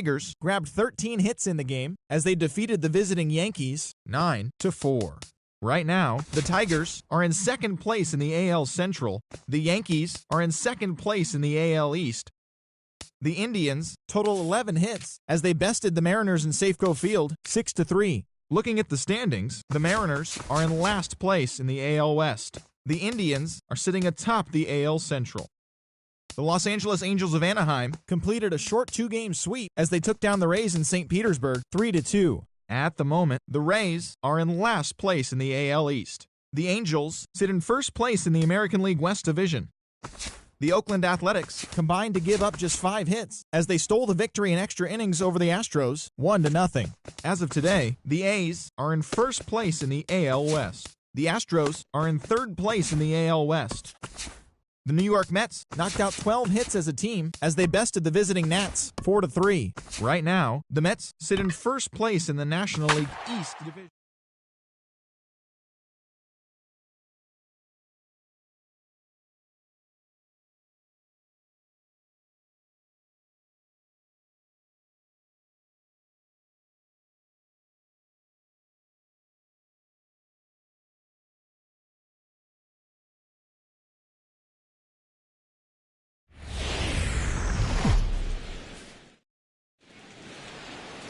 Tigers grabbed 13 hits in the game as they defeated the visiting Yankees 9-4. Right now, the Tigers are in second place in the AL Central. The Yankees are in second place in the AL East. The Indians total 11 hits as they bested the Mariners in Safeco Field 6-3. Looking at the standings, the Mariners are in last place in the AL West. The Indians are sitting atop the AL Central. The Los Angeles Angels of Anaheim completed a short 2-game sweep as they took down the Rays in St. Petersburg 3-2. At the moment, the Rays are in last place in the AL East. The Angels sit in first place in the American League West Division. The Oakland Athletics combined to give up just 5 hits as they stole the victory in extra innings over the Astros 1-0. As of today, the A's are in first place in the AL West. The Astros are in third place in the AL West. The New York Mets knocked out 12 hits as a team as they bested the visiting Nats 4-3. Right now, the Mets sit in first place in the National League East Division.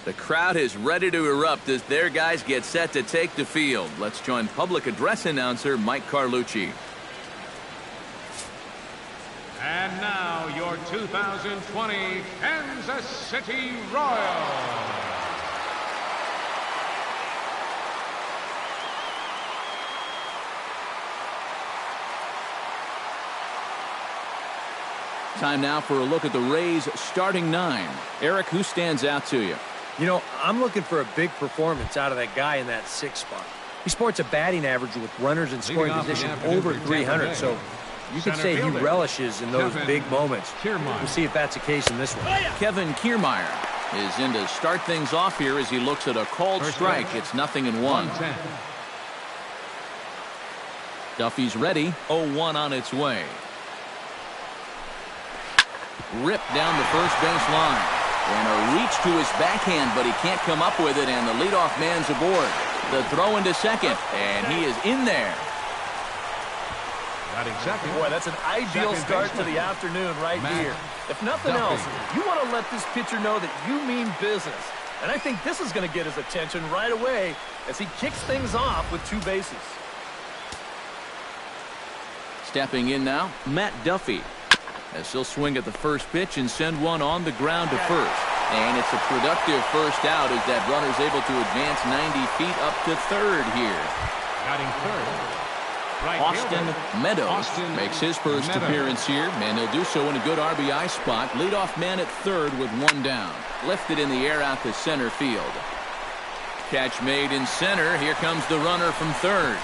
The crowd is ready to erupt as their guys get set to take the field. Let's join public address announcer Mike Carlucci. And now your 2020 Kansas City Royals. Time now for a look at the Rays' starting 9. Eric, who stands out to you? You know, I'm looking for a big performance out of that guy in that 6th spot. He sports a batting average with runners in scoring position over 300, so you could say he relishes in those big moments. We'll see if that's the case in this one. Kevin Kiermaier is in to start things off here as he looks at a called strike. It's 0-1. Duffy's ready. 0-1 on its way. Ripped down the first base line. And a reach to his backhand, but he can't come up with it, and the leadoff man's aboard. The throw into second, and he is in there. Boy, that's an ideal start to the afternoon right here. If nothing else, you want to let this pitcher know that you mean business. And I think this is going to get his attention right away as he kicks things off with 2 bases. Stepping in now, Matt Duffy. As he'll swing at the first pitch and send one on the ground to first. And it's a productive first out as that runner's able to advance 90 feet up to third here. Batting third. Austin Meadows makes his first appearance here, and he'll do so in a good RBI spot. Leadoff man at third with 1 down. Lifted in the air out to center field. Catch made in center. Here comes the runner from third.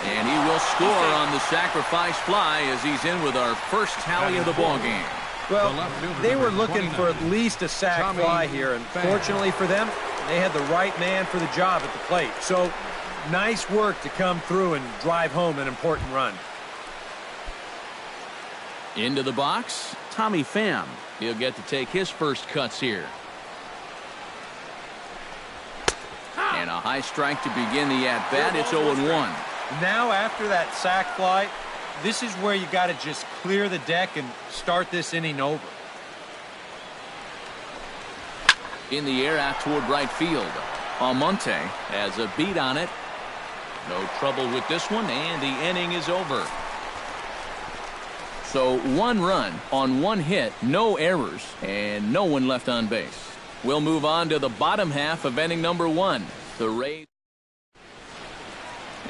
And he will score on the sacrifice fly as he's in with our first tally of the ballgame. Well, they were looking for at least a sac fly here, and fortunately for them, they had the right man for the job at the plate. So, nice work to come through and drive home an important run. Into the box, Tommy Pham. He'll get to take his first cuts here. And a high strike to begin the at-bat. It's 0-1. Now, after that sac fly, this is where you got to just clear the deck and start this inning over. In the air out toward right field. Almonte has a beat on it. No trouble with this one, and the inning is over. So 1 run on 1 hit, no errors, and no one left on base. We'll move on to the bottom half of inning number 1. The Rays.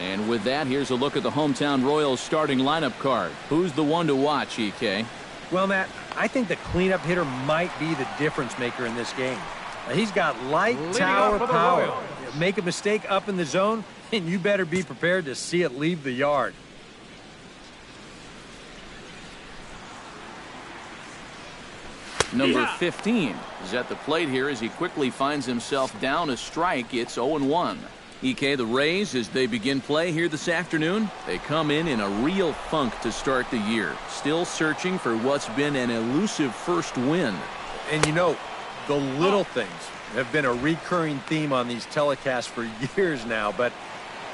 And with that, here's a look at the hometown Royals starting lineup card. Who's the one to watch, EK? Well, Matt, I think the cleanup hitter might be the difference maker in this game. He's got light tower power. Make a mistake up in the zone, and you better be prepared to see it leave the yard. Number 15 is at the plate here as he quickly finds himself down a strike. It's 0-1. EK, the Rays, as they begin play here this afternoon, they come in a real funk to start the year. Still searching for what's been an elusive first win. And you know, The little things have been a recurring theme on these telecasts for years now, but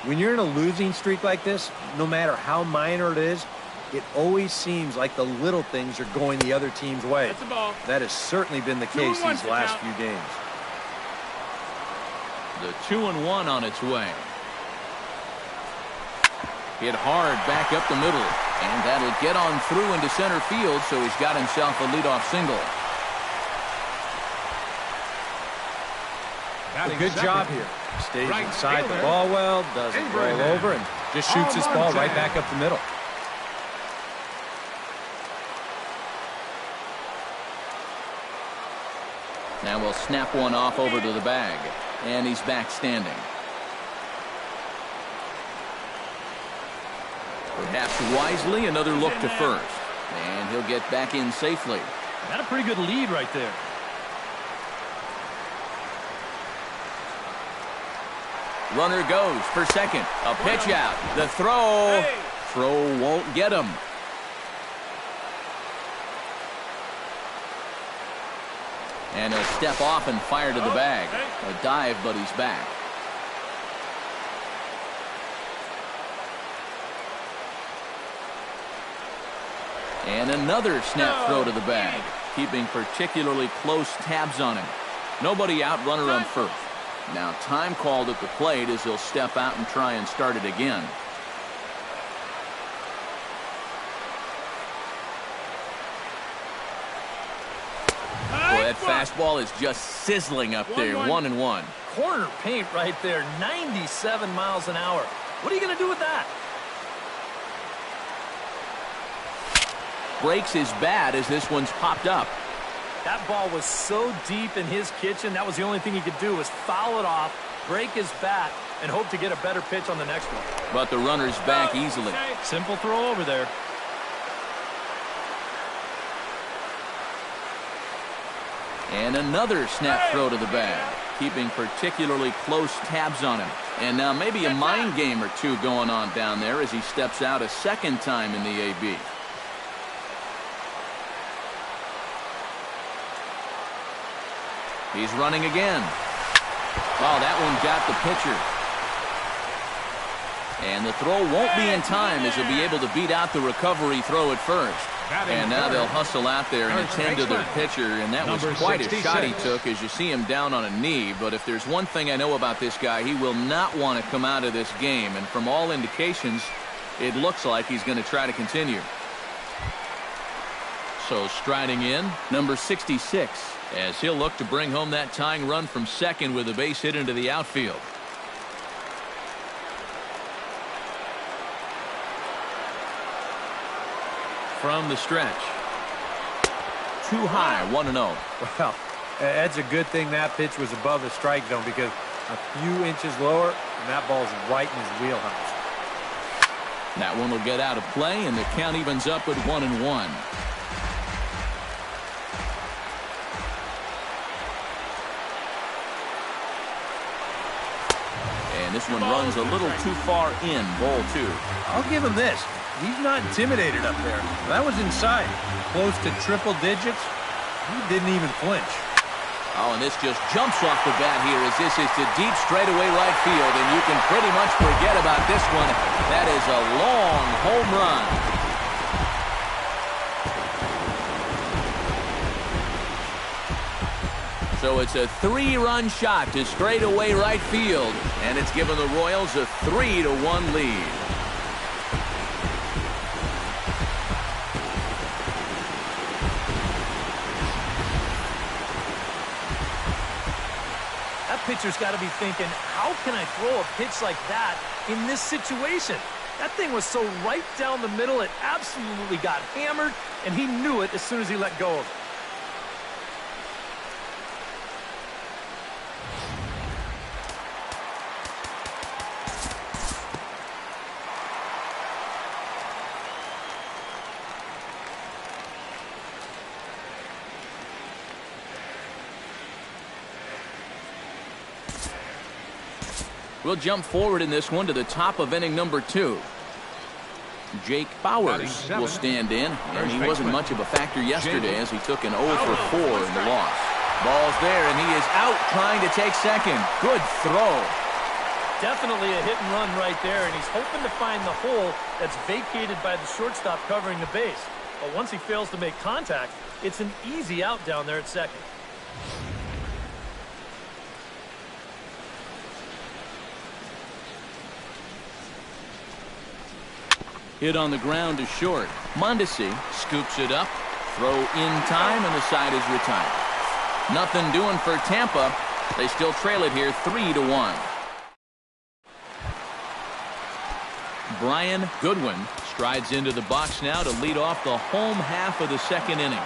when you're in a losing streak like this, no matter how minor it is, it always seems like the little things are going the other team's way. That's the ball. That has certainly been the case these last few games. The 2-1 on its way. Hit hard back up the middle, and that'll get on through into center field, so he's got himself a leadoff single. A good job here. Stays inside the ball well, doesn't roll over, and just shoots this ball right back up the middle. Now we'll snap one off over to the bag, and he's back standing. Perhaps wisely, another look to first, and he'll get back in safely. Got a pretty good lead right there. Runner goes for second. A pitch out. The throw. Throw won't get him. And a step off and fire to the bag. A dive, but he's back. And another snap throw to the bag, keeping particularly close tabs on him. Nobody out, runner on first. Now time called at the plate as he'll step out and try and start it again. Boy, that fastball is just sizzling up there. 1-1. Corner paint right there, 97 miles an hour. What are you going to do with that? Breaks his bat as this one's popped up. That ball was so deep in his kitchen, that was the only thing he could do was foul it off, break his bat, and hope to get a better pitch on the next one. But the runner's back easily. Simple throw over there. And another snap throw to the bag, keeping particularly close tabs on him. And now maybe a mind game or two going on down there as he steps out a second time in the AB. He's running again. Oh, that one got the pitcher. And the throw won't be in time as he'll be able to beat out the recovery throw at first. And now they'll hustle out there and attend to their pitcher, and that was quite a shot he took as you see him down on a knee. But if there's one thing I know about this guy, he will not want to come out of this game. And from all indications, it looks like he's going to try to continue. So striding in, number 66, as he'll look to bring home that tying run from second with a base hit into the outfield. From the stretch. Too high, 1-0. Well, that's a good thing that pitch was above the strike zone, because a few inches lower, and that ball's right in his wheelhouse. That one will get out of play, and the count evens up at 1-1. And this one runs a little too far in, ball 2. I'll give him this. He's not intimidated up there. That was inside. Close to triple digits. He didn't even flinch. Oh, and this just jumps off the bat here as this is to deep straightaway right field, and you can pretty much forget about this one. That is a long home run. So it's a 3-run shot to straightaway right field, and it's given the Royals a 3-1 lead. Pitcher's got to be thinking, how can I throw a pitch like that in this situation? That thing was so right down the middle, it absolutely got hammered, and he knew it as soon as he let go of it. We'll jump forward in this one to the top of inning number 2. Jake Bowers will stand in, and he wasn't much of a factor yesterday as he took an 0 for 4 in the loss. Ball's there, and he is out trying to take second. Good throw. Definitely a hit and run right there, and he's hoping to find the hole that's vacated by the shortstop covering the base. But once he fails to make contact, it's an easy out down there at second. Hit on the ground to short. Mondesi scoops it up. Throw in time, and the side is retired. Nothing doing for Tampa. They still trail it here 3-1. Brian Goodwin strides into the box now to lead off the home half of the second inning.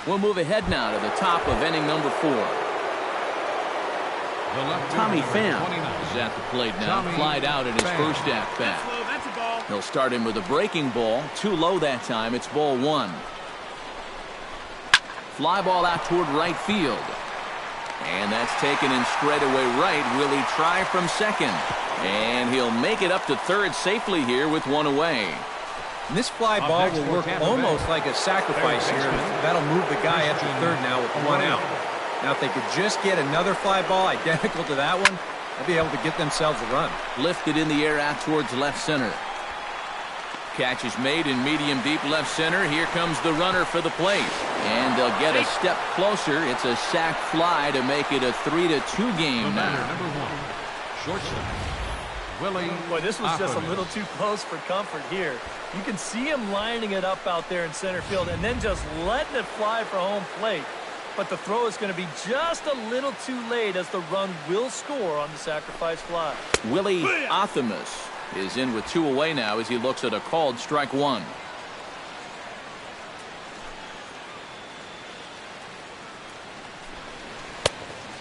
We'll move ahead now to the top of inning number 4. Tommy Pham is at the plate now, flied out in his first at-bat. He'll start him with a breaking ball, too low that time. It's ball 1. Fly ball out toward right field. And that's taken in straightaway right. Will he try from second? And he'll make it up to third safely here with one away. And this fly ball will work almost like a sacrifice here. That'll move the guy up to third now with one out. Now, if they could just get another fly ball identical to that one, they'll be able to get themselves a run. Lifted in the air out towards left center. Catch is made in medium deep left center. Here comes the runner for the plate. And they'll get a step closer. It's a sac fly to make it a 3-2 game now. Number 1, shortstop. Boy, this was just a little too close for comfort here. You can see him lining it up out there in center field and then just letting it fly for home plate. But the throw is going to be just a little too late as the run will score on the sacrifice fly. Willie Athamas is in with 2 away now as he looks at a called strike 1.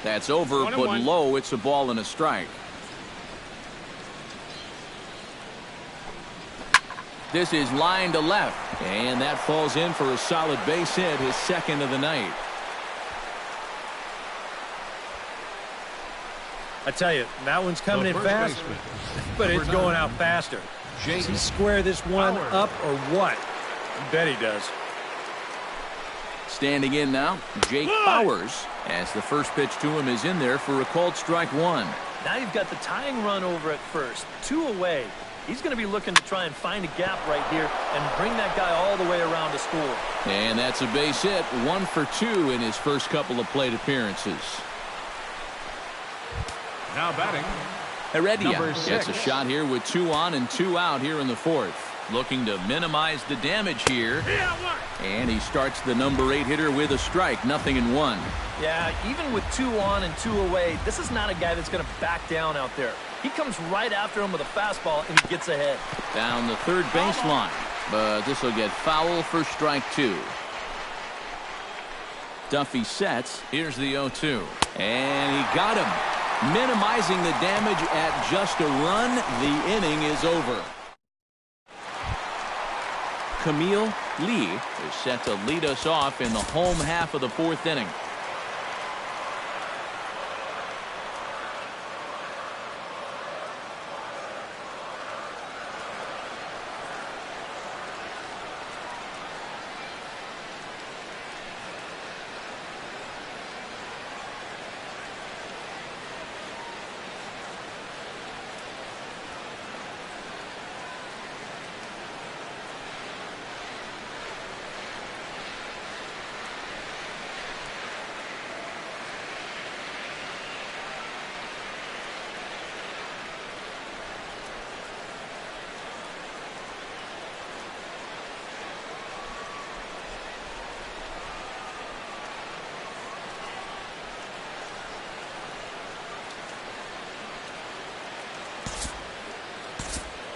That's over, but low. It's a ball and a strike. This is line to left, and that falls in for a solid base hit, his second of the night. I tell you, that one's coming in fast, but it's going out faster. Does he square this one up or what? You bet he does. Standing in now, Jake Bowers, as the first pitch to him is in there for a called strike 1. Now you've got the tying run over at first, 2 away. He's going to be looking to try and find a gap right here and bring that guy all the way around to score. And that's a base hit, 1 for 2 in his first couple of plate appearances. Now batting, Heredia gets a shot here with 2 on and 2 out here in the 4th. Looking to minimize the damage here. And he starts the number 8 hitter with a strike, 0-1. Yeah, even with 2 on and 2 away, this is not a guy that's going to back down out there. He comes right after him with a fastball, and he gets ahead. Down the third baseline, but this will get foul for strike 2. Duffy sets. Here's the 0-2. And he got him. Minimizing the damage at just a run. The inning is over. Camille Lee is set to lead us off in the home half of the 4th inning.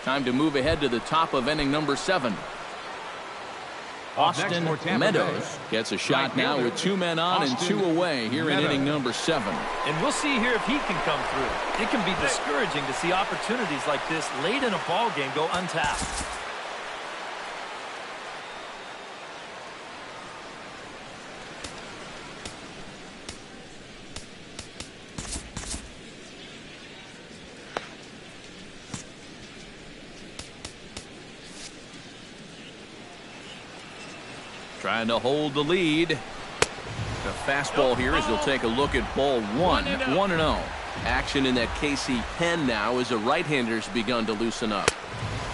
Time to move ahead to the top of inning number 7. Austin Meadows gets a shot now with 2 men on and 2 away here in inning number 7. And we'll see here if he can come through. It can be discouraging to see opportunities like this late in a ball game go untapped. Trying to hold the lead. The fastball here as he'll take a look at ball 1. 1-0. Action in that KC pen now as the right-hander's begun to loosen up.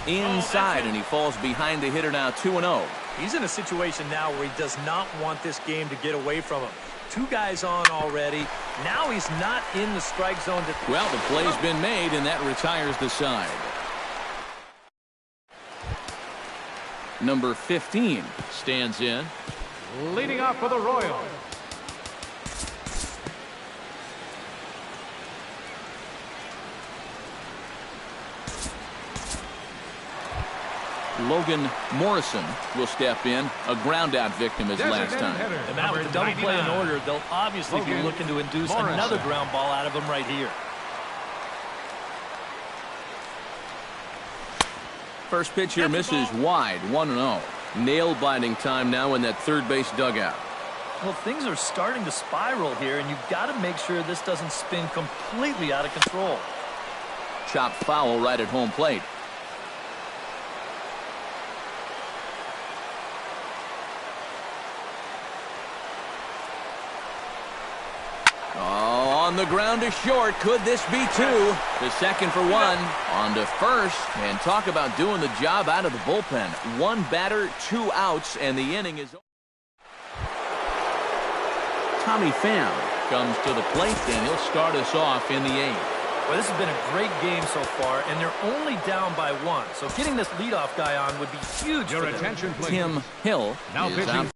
Inside, and he falls behind the hitter now 2-0. He's in a situation now where he does not want this game to get away from him. 2 guys on already. Now he's not in the strike zone. Well, the play's been made, and that retires the side. Number 15 stands in. Leading off for the Royals. Logan Morrison will step in. A ground-out victim as last time. And now with the double play in order, they'll obviously be looking to induce another ground ball out of him right here. First pitch here misses wide, 1-0. Nail-biting time now in that third base dugout. Well, things are starting to spiral here, and you've got to make sure this doesn't spin completely out of control. Chopped foul right at home plate. On the ground to short. Could this be 2? The second for 1. On to first. And talk about doing the job out of the bullpen. 1 batter, 2 outs, and the inning is over. Tommy Pham comes to the plate, and he'll start us off in the 8th. Well, this has been a great game so far, and they're only down by 1. So getting this leadoff guy on would be huge for them. Attention, please. Tim Hill Now is pitching out.